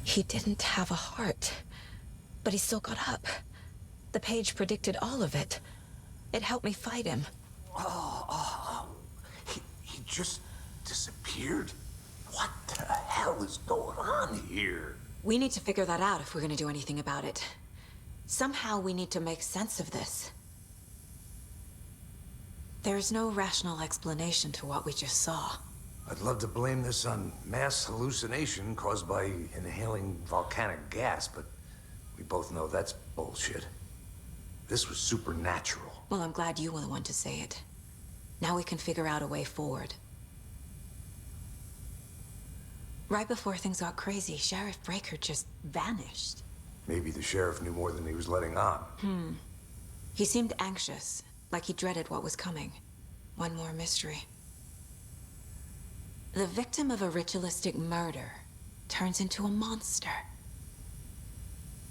He didn't have a heart, but he still got up. The page predicted all of it. It helped me fight him. He just disappeared? What the hell is going on here? We need to figure that out if we're gonna do anything about it. Somehow we need to make sense of this. There's no rational explanation to what we just saw. I'd love to blame this on mass hallucination caused by inhaling volcanic gas, but we both know that's bullshit. This was supernatural. Well, I'm glad you were the one to say it. Now we can figure out a way forward. Right before things got crazy, Sheriff Breaker just vanished. Maybe the sheriff knew more than he was letting on. He seemed anxious, like he dreaded what was coming. One more mystery. The victim of a ritualistic murder turns into a monster.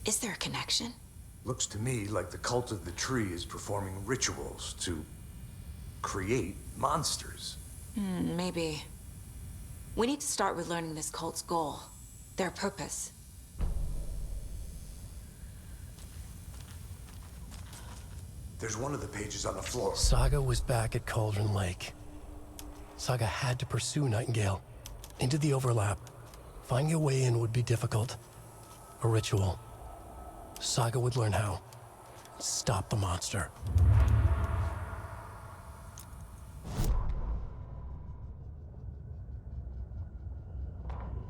Is there a connection? Looks to me like the cult of the tree is performing rituals to create monsters. Maybe. We need to start with learning this cult's goal, their purpose. There's one of the pages on the floor. Saga was back at Cauldron Lake. Saga had to pursue Nightingale into the overlap. Finding a way in would be difficult. A ritual. Saga would learn how. Stop the monster.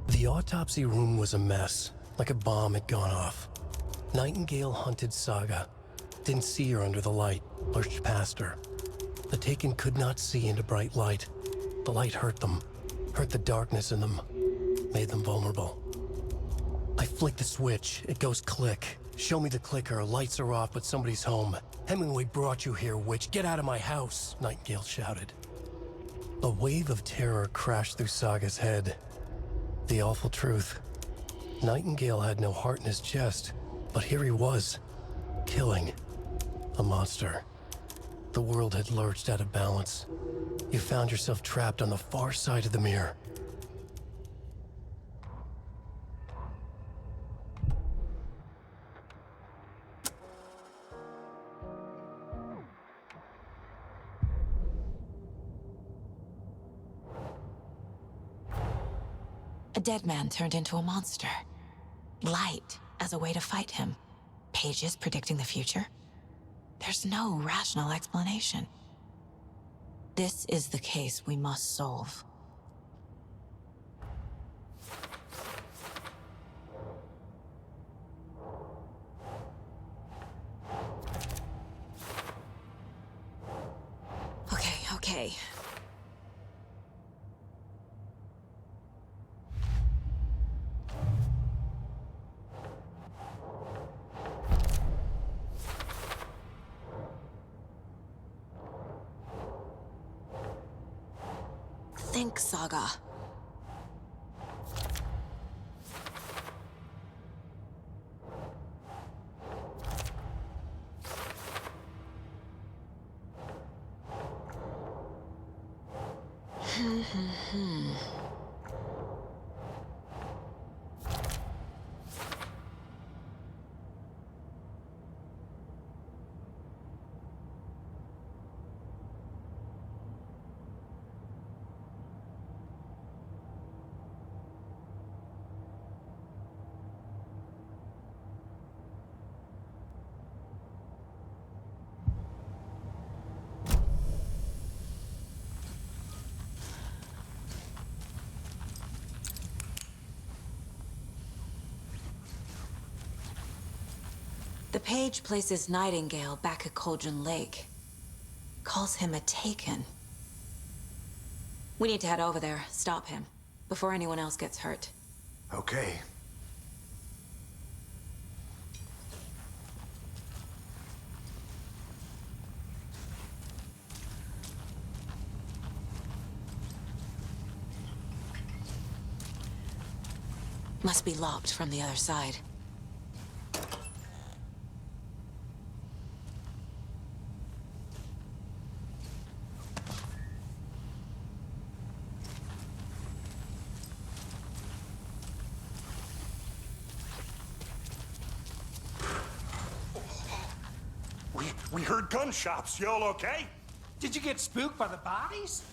The autopsy room was a mess, like a bomb had gone off. Nightingale hunted Saga. Didn't see her under the light, lurched past her. The Taken could not see into bright light. The light hurt them, hurt the darkness in them, made them vulnerable. I flick the switch, it goes click. Show me the clicker, lights are off, but somebody's home. Hemingway brought you here, witch. Get out of my house, Nightingale shouted. A wave of terror crashed through Saga's head. The awful truth. Nightingale had no heart in his chest, but here he was, killing a monster. The world had lurched out of balance. You found yourself trapped on the far side of the mirror. A dead man turned into a monster. Light as a way to fight him. Pages predicting the future. There's no rational explanation. This is the case we must solve. Okay. Think, Saga. The page places Nightingale back at Cauldron Lake. Calls him a Taken. We need to head over there, stop him, before anyone else gets hurt. Okay. Must be locked from the other side. We heard gunshots. Y'all okay? Did you get spooked by the bodies?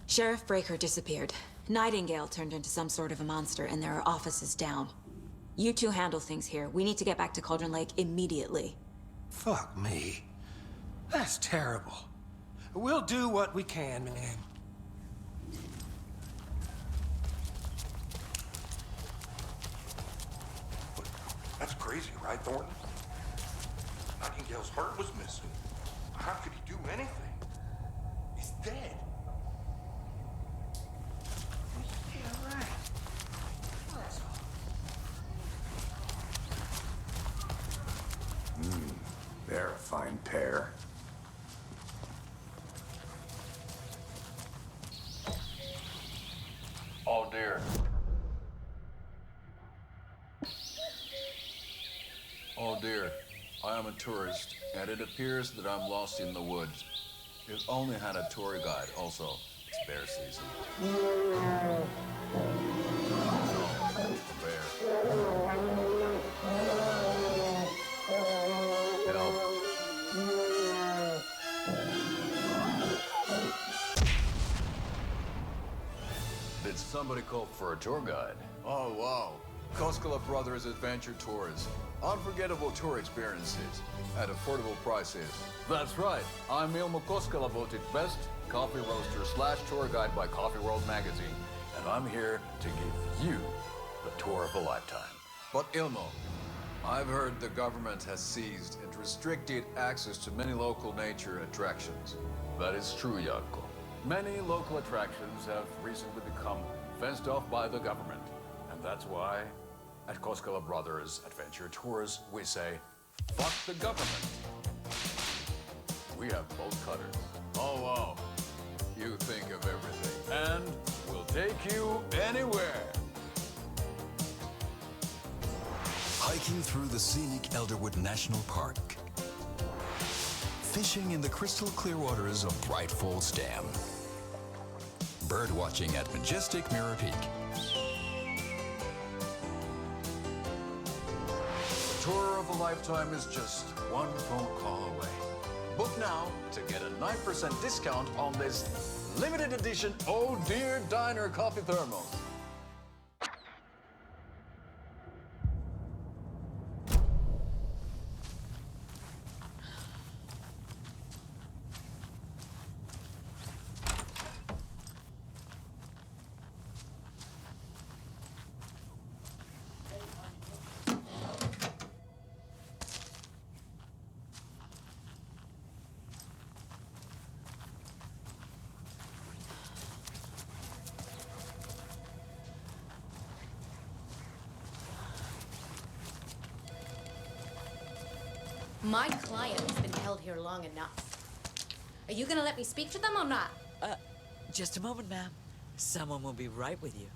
Sheriff Breaker disappeared. Nightingale turned into some sort of a monster, and there are offices down. You two handle things here. We need to get back to Cauldron Lake immediately. Fuck me. That's terrible. We'll do what we can, man. That's crazy, right, Thornton? Nightingale's heart was missing. How could he do anything? He's dead. Yeah, right. They're a fine pair. Oh dear. Oh dear. I am a tourist, and it appears that I'm lost in the woods. We've only had a tour guide, also. It's bear season. Oh, a bear. Help. Did somebody call for a tour guide? Oh, wow. Koskela Brothers Adventure Tours. Unforgettable tour experiences at affordable prices. That's right. I'm Ilmo Koskela, voted best coffee roaster / tour guide by Coffee World magazine. And I'm here to give you the tour of a lifetime. But Ilmo, I've heard the government has seized and restricted access to many local nature attractions. That is true, Jaakko. Many local attractions have recently become fenced off by the government. And that's why, at Koskela Brothers Adventure Tours, we say, fuck the government. We have bolt cutters. Oh, wow. You think of everything. And we'll take you anywhere. Hiking through the scenic Elderwood National Park. Fishing in the crystal clear waters of Bright Falls Dam. Bird watching at majestic Mirror Peak. The tour of a lifetime is just one phone call away. Book now to get a 9% discount on this limited edition Oh Dear Diner coffee thermos. My client has been held here long enough. Are you gonna let me speak to them or not? Just a moment, ma'am. Someone will be right with you.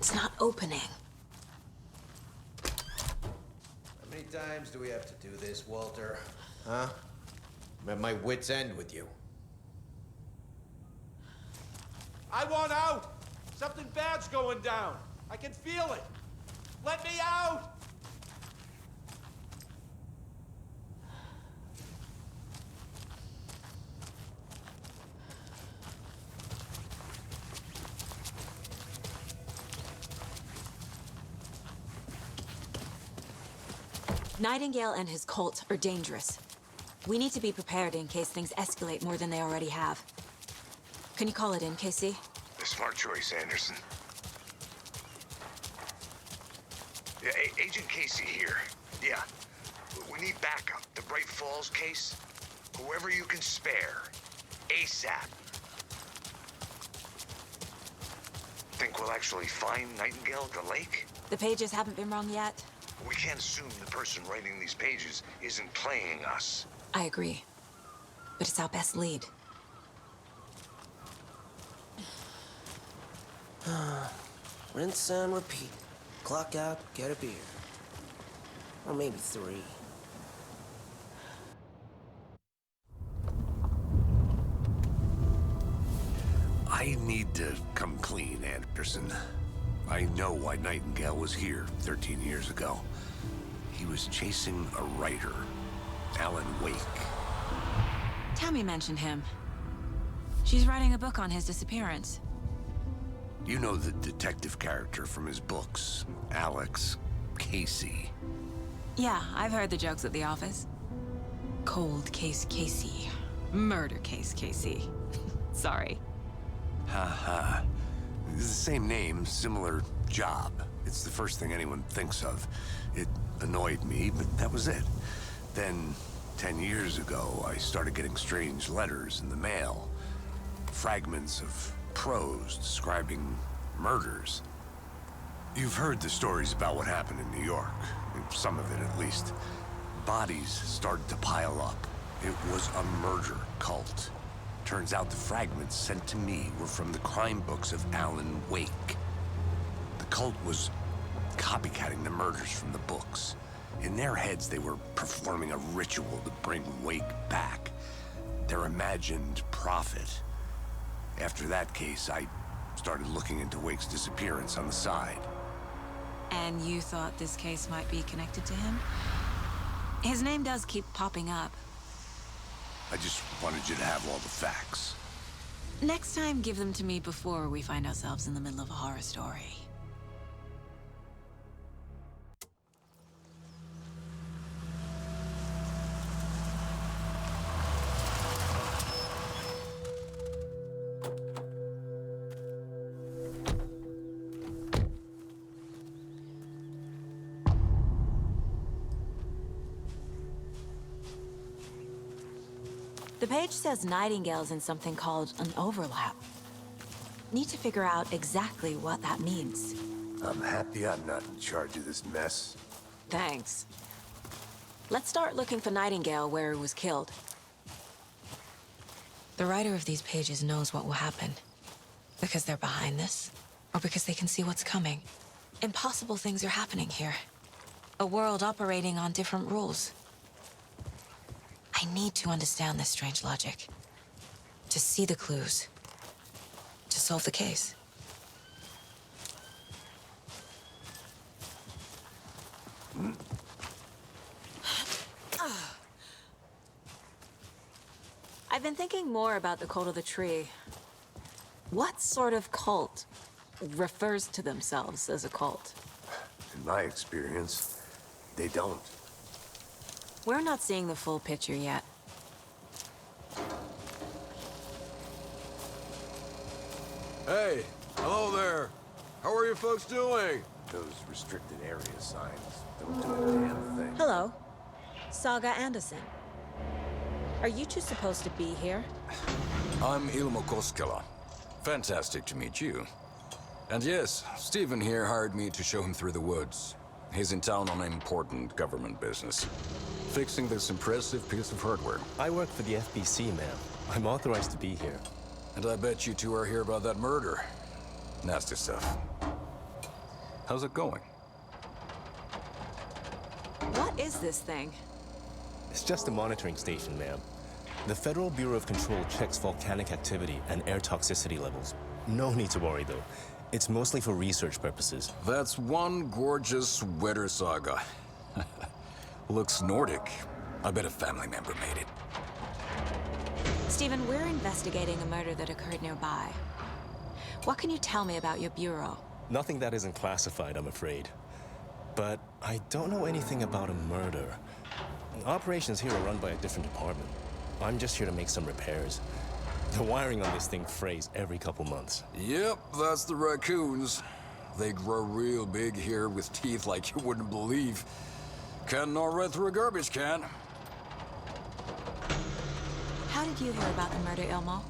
It's not opening. How many times do we have to do this, Walter? Huh? I'm at my wit's end with you. I want out! Something bad's going down. I can feel it. Let me out! Nightingale and his cult are dangerous. We need to be prepared in case things escalate more than they already have. Can you call it in, KC? A smart choice, Anderson. Yeah, Agent Casey here. Yeah. We need backup. The Bright Falls case. Whoever you can spare. ASAP. Think we'll actually find Nightingale at the lake? The pages haven't been wrong yet. We can't assume the person writing these pages isn't playing us. I agree. But it's our best lead. Rinse and repeat. Clock out, get a beer. Or maybe 3. I need to come clean, Anderson. I know why Nightingale was here 13 years ago. He was chasing a writer, Alan Wake. Tammy mentioned him. She's writing a book on his disappearance. You know the detective character from his books, Alex Casey. Yeah, I've heard the jokes at the office. Cold case Casey. Murder case Casey. Sorry. Ha. It's the same name, similar job. It's the first thing anyone thinks of. It annoyed me, but that was it. Then, 10 years ago, I started getting strange letters in the mail. Fragments of prose describing murders. You've heard the stories about what happened in New York. Some of it, at least. Bodies started to pile up. It was a murder cult. Turns out the fragments sent to me were from the crime books of Alan Wake. The cult was copycatting the murders from the books. In their heads, they were performing a ritual to bring Wake back. Their imagined prophet. After that case, I started looking into Wake's disappearance on the side. And you thought this case might be connected to him? His name does keep popping up. I just wanted you to have all the facts. Next time, give them to me before we find ourselves in the middle of a horror story. The page says Nightingale's in something called an overlap. Need to figure out exactly what that means. I'm happy I'm not in charge of this mess. Thanks. Let's start looking for Nightingale where he was killed. The writer of these pages knows what will happen. Because they're behind this, or because they can see what's coming. Impossible things are happening here. A world operating on different rules. I need to understand this strange logic. To see the clues. To solve the case. I've been thinking more about the cult of the tree. What sort of cult refers to themselves as a cult? In my experience, they don't. We're not seeing the full picture yet. Hey, hello there. How are you folks doing? Those restricted area signs don't do a damn thing. Hello. Saga Anderson. Are you two supposed to be here? I'm Ilmo Koskela. Fantastic to meet you. And yes, Stephen here hired me to show him through the woods. He's in town on important government business. Fixing this impressive piece of hardware. I work for the FBC, ma'am. I'm authorized to be here. And I bet you two are here about that murder. Nasty stuff. How's it going? What is this thing? It's just a monitoring station, ma'am. The Federal Bureau of Control checks volcanic activity and air toxicity levels. No need to worry, though. It's mostly for research purposes. That's one gorgeous weather saga. Looks Nordic. I bet a family member made it. Stephen, we're investigating a murder that occurred nearby. What can you tell me about your bureau? Nothing that isn't classified, I'm afraid. but I don't know anything about a murder. Operations here are run by a different department. I'm just here to make some repairs. The wiring on this thing frays every couple months. Yep, that's the raccoons. They grow real big here with teeth like you wouldn't believe. Can't gnaw right through a garbage can. How did you hear about the murder, Ilmo?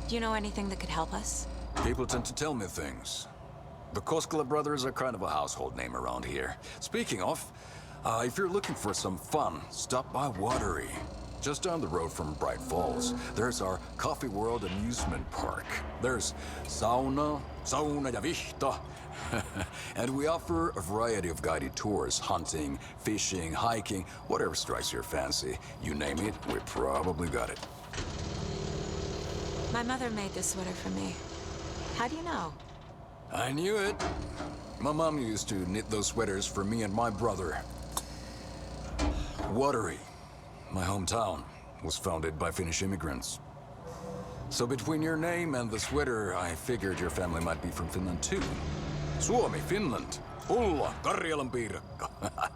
Do you know anything that could help us? People tend to tell me things. The Koskela brothers are kind of a household name around here. Speaking of, if you're looking for some fun, stop by Watery. Just down the road from Bright Falls, there's our Coffee World amusement park. There's sauna ja vihta. And we offer a variety of guided tours, hunting, fishing, hiking, whatever strikes your fancy. You name it, we probably got it. My mother made this sweater for me. How do you know? I knew it. My mom used to knit those sweaters for me and my brother. Watery, my hometown, was founded by Finnish immigrants. So between your name and the sweater, I figured your family might be from Finland too. Suomi, Finland. Pulla, Karjalan piirakka.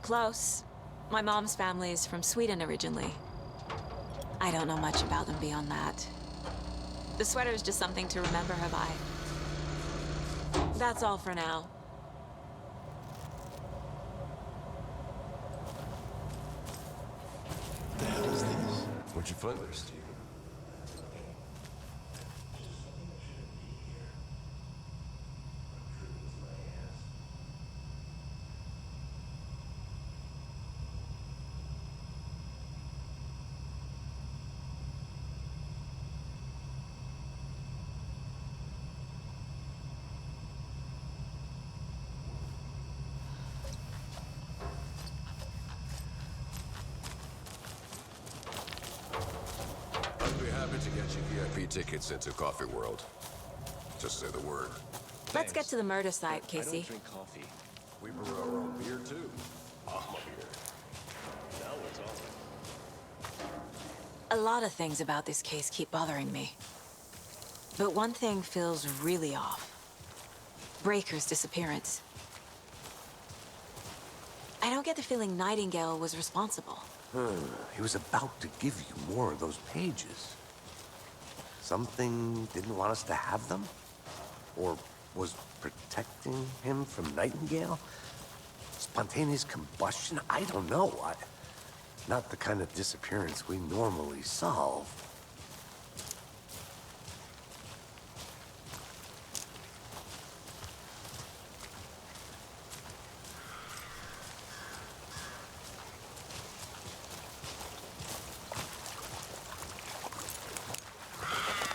Close. My mom's family is from Sweden originally. I don't know much about them beyond that. The sweater is just something to remember her by. That's all for now. The hell is this? What'd you find there, Steve? I'd be happy to get you VIP tickets into Coffee World. Just say the word. Let's get to the murder site, Casey. I don't drink coffee. We brew our own beer too. Alma beer. Now we're talking. A lot of things about this case keep bothering me. But one thing feels really off. Breaker's disappearance. I don't get the feeling Nightingale was responsible. He was about to give you more of those pages. Something didn't want us to have them? Or was protecting him from Nightingale? Spontaneous combustion? I don't know. Not the kind of disappearance we normally solve.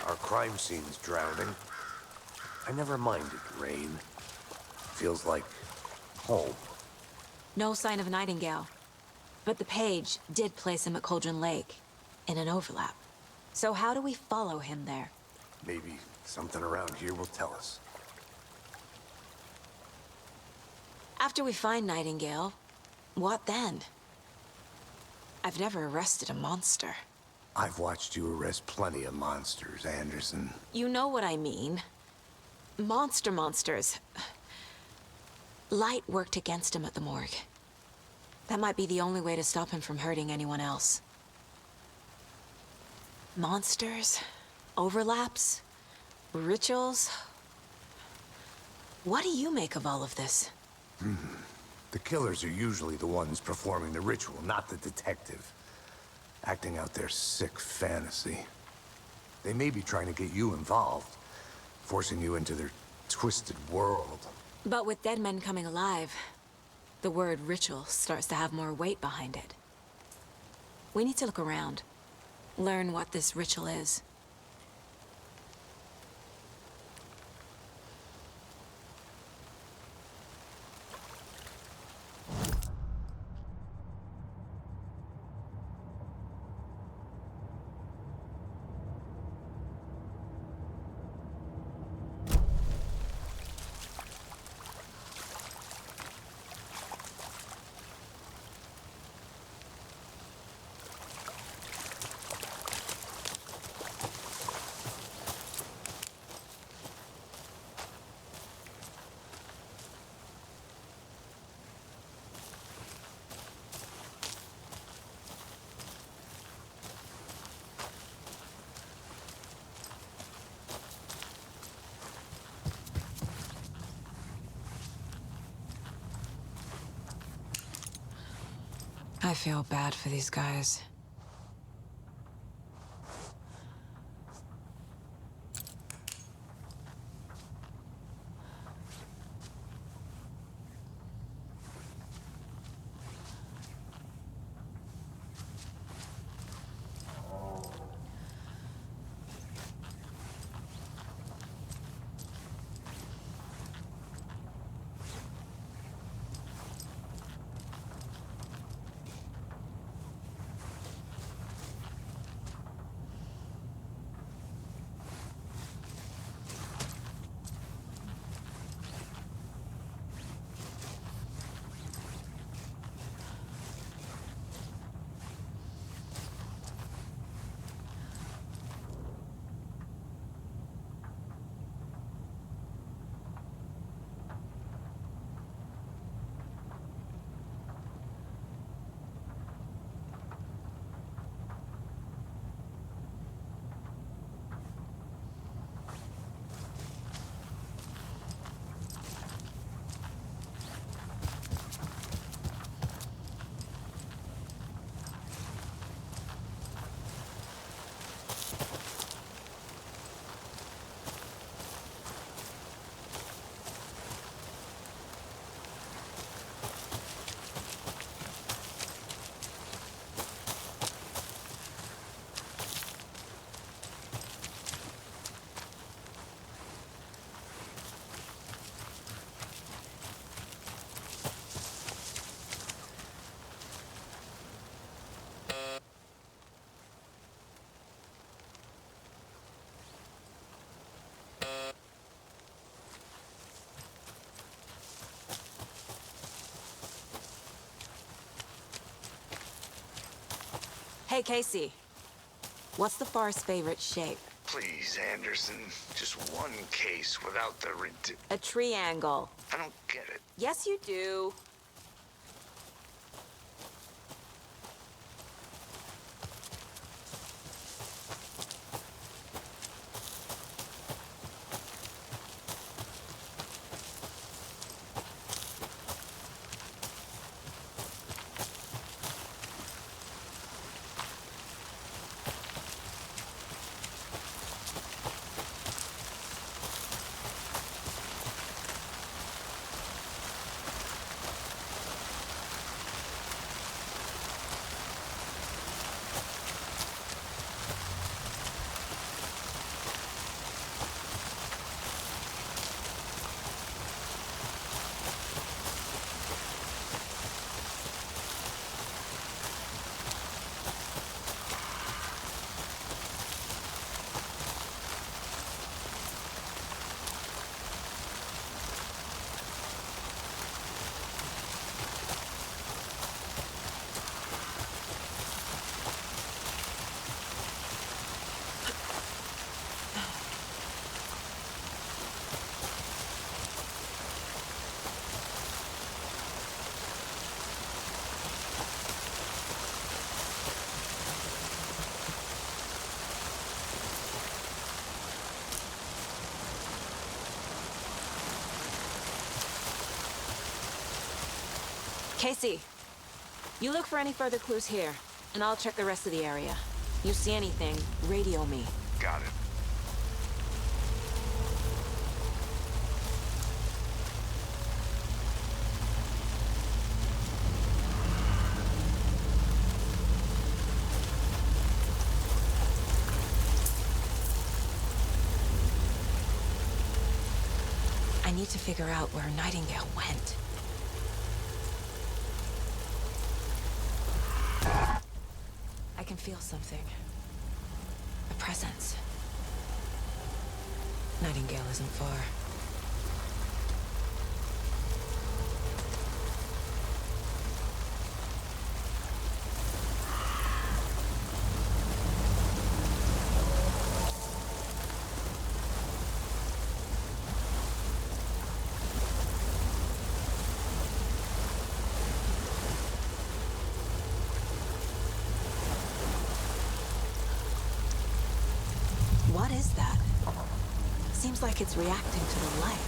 Our crime scene's drowning. I never minded rain. Feels like home. No sign of Nightingale. But the page did place him at Cauldron Lake, in an overlap. So how do we follow him there? Maybe something around here will tell us. After we find Nightingale, what then? I've never arrested a monster. I've watched you arrest plenty of monsters, Anderson. You know what I mean. Monsters. Light worked against him at the morgue. That might be the only way to stop him from hurting anyone else. Monsters? Overlaps? Rituals? What do you make of all of this? The killers are usually the ones performing the ritual, not the detective. Acting out their sick fantasy. They may be trying to get you involved, forcing you into their twisted world. But with dead men coming alive, the word ritual starts to have more weight behind it. We need to look around, learn what this ritual is. I feel bad for these guys. Hey, Casey. What's the far's favorite shape? Please, Anderson, just one case without the A triangle. I don't get it. Yes, you do. Casey, you look for any further clues here, and I'll check the rest of the area. You see anything, radio me. Got it. I need to figure out where Nightingale went. I can feel something. A presence. Nightingale isn't far. What is that? Seems like it's reacting to the light.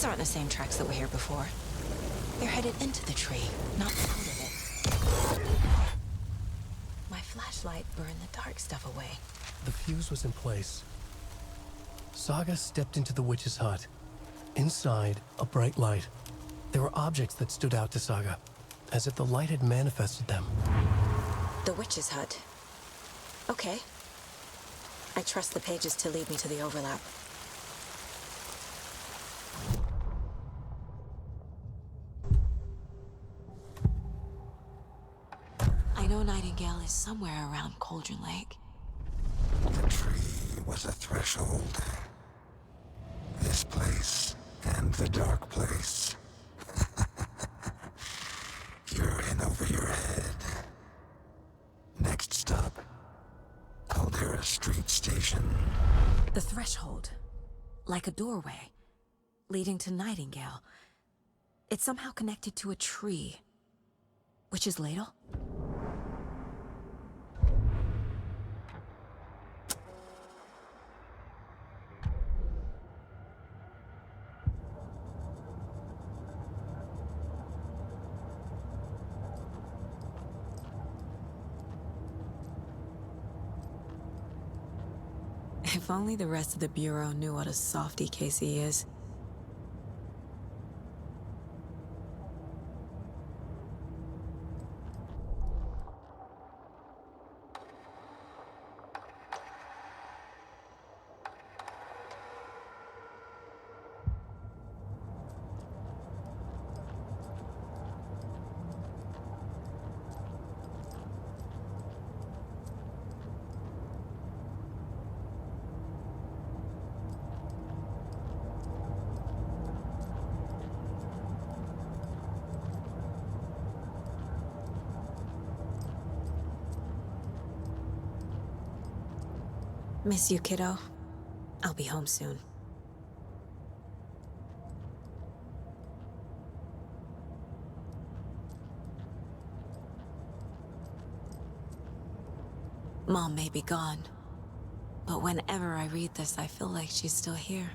These aren't the same tracks that were here before. They're headed into the tree, not out of it. My flashlight burned the dark stuff away. The fuse was in place. Saga stepped into the witch's hut. Inside, a bright light. There were objects that stood out to Saga, as if the light had manifested them. The witch's hut. Okay. I trust the pages to lead me to the overlap. I know Nightingale is somewhere around Cauldron Lake. The tree was a threshold. This place and the dark place. You're in over your head. Next stop, Caldera Street Station. The threshold. Like a doorway. Leading to Nightingale. It's somehow connected to a tree. Witch's ladle? If only the rest of the Bureau knew what a softy Casey is. Miss you, kiddo. I'll be home soon. Mom may be gone, but whenever I read this, I feel like she's still here.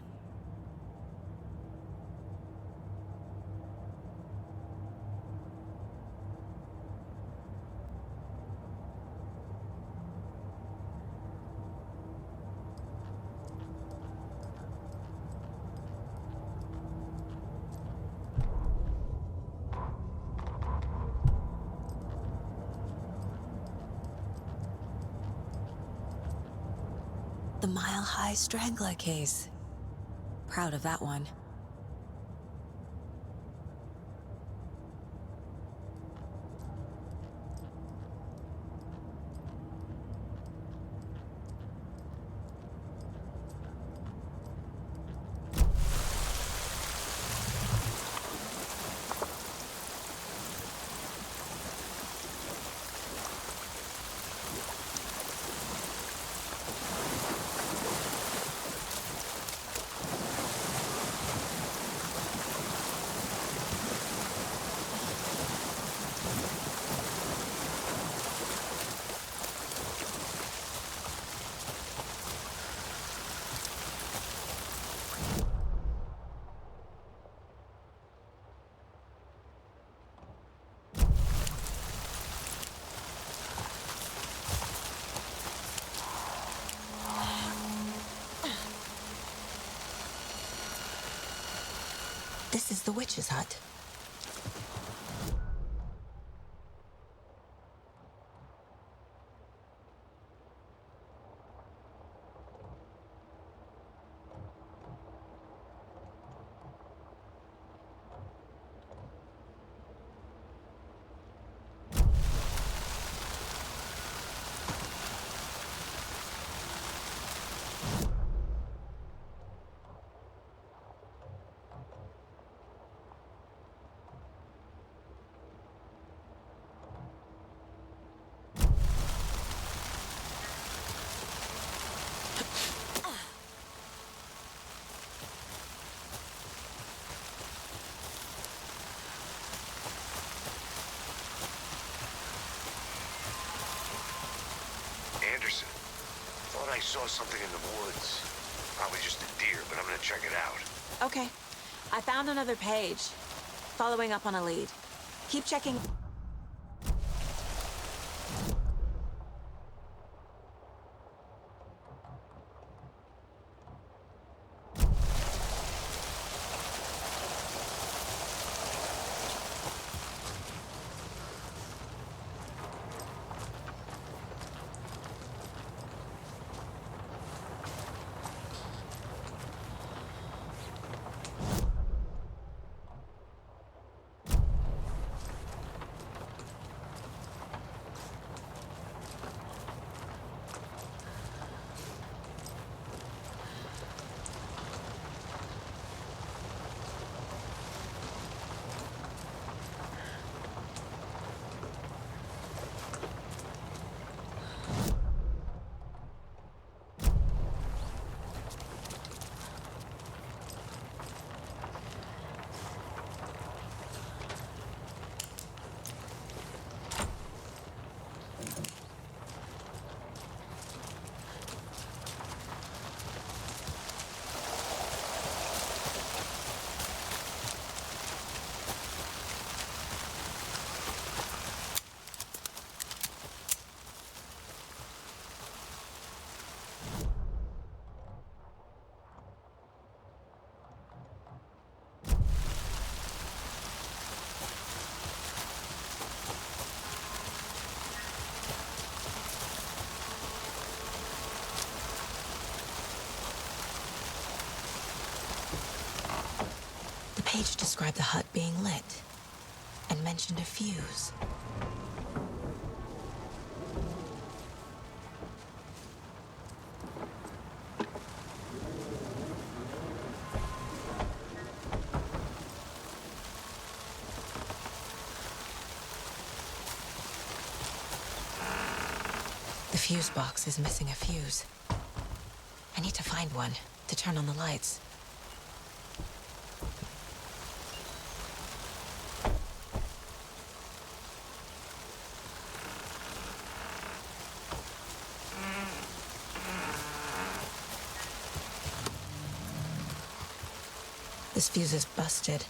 The Mile High Strangler case. Proud of that one. This is the witch's hut. Anderson, thought I saw something in the woods. Probably just a deer, but I'm gonna check it out. Okay. I found another page. Following up on a lead. Keep checking. The page described the hut being lit and mentioned a fuse. The fuse box is missing a fuse. I need to find one to turn on the lights. This fuse is busted.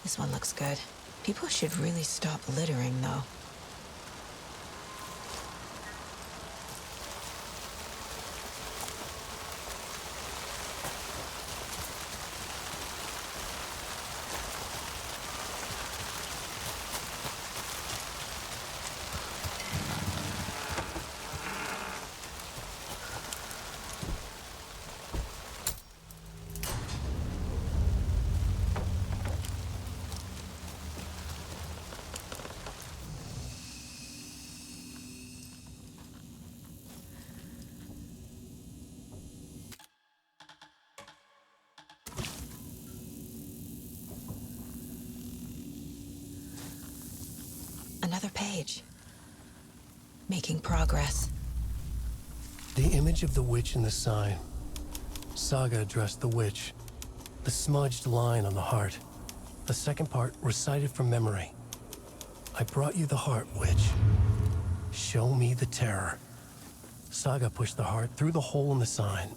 This one looks good. People should really stop littering, though. Another page. Making progress. The image of the witch in the sign. Saga addressed the witch. The smudged line on the heart. The second part recited from memory. I brought you the heart, witch. Show me the terror. Saga pushed the heart through the hole in the sign.